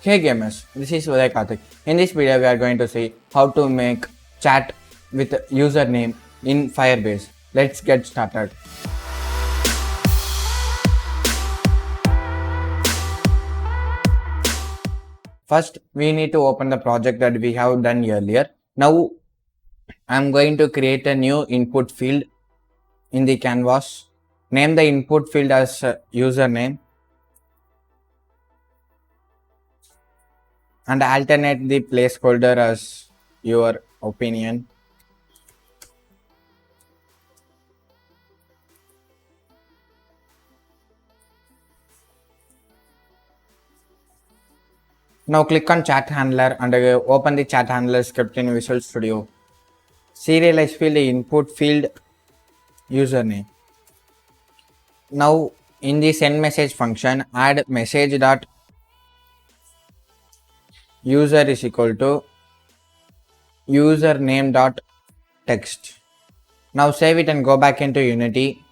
Hey gamers, this is Uday Karthik. In this video we are going to see how to make chat with username in Firebase. Let's get started. First, we need to open the project that we have done earlier. Now, I am going to create a new input field in the canvas. Name the input field as username and alternate the placeholder as your opinion. Now click on chat handler and open the chat handler script in Visual Studio. Serialize field the input field username. Now in the send message function, add message dot user is equal to username dot text. Now save it and go back into Unity.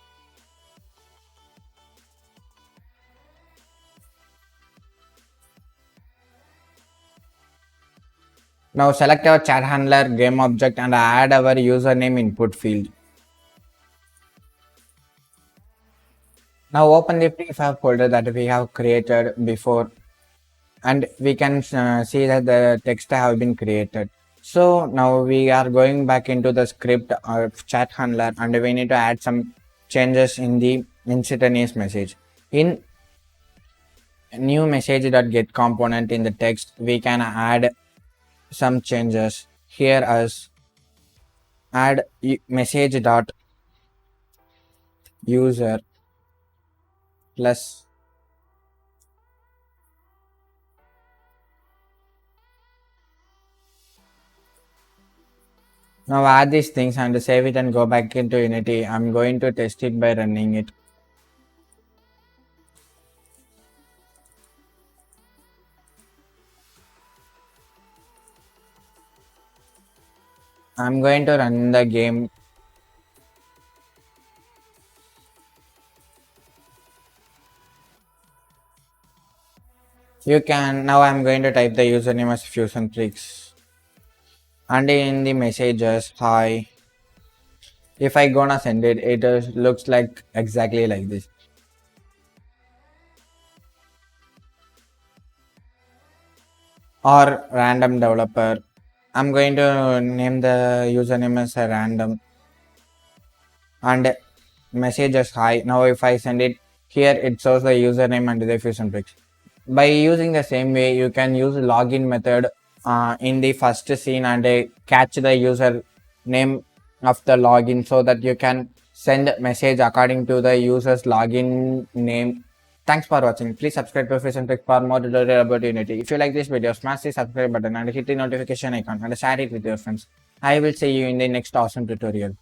Now select our chat handler game object and add our username input field. Now open the Prix folder that we have created before and we can see that the text have been created. So now we are going back into the script of chat handler and we need to add some changes in the instantaneous message. In new message.get component in the text, we can add some changes here as add message dot user plus now add these things and save it and go back into Unity. I'm going to test it by running it. I'm going to run the game. You can now I'm going to type the username as Fusion Prix. And in the messages, hi. If I gonna send it, it looks like exactly like this. Or random developer. I'm going to name the username as a random and message as hi. Now if I send it here, it shows the username and the Fusion Prix. By using the same way, you can use login method in the first scene and catch the user name of the login so that you can send message according to the user's login name. Thanks for watching. Please subscribe to Fusion Prix for more tutorial about Unity. If you like this video, smash the subscribe button and hit the notification icon and share it with your friends. I will see you in the next awesome tutorial.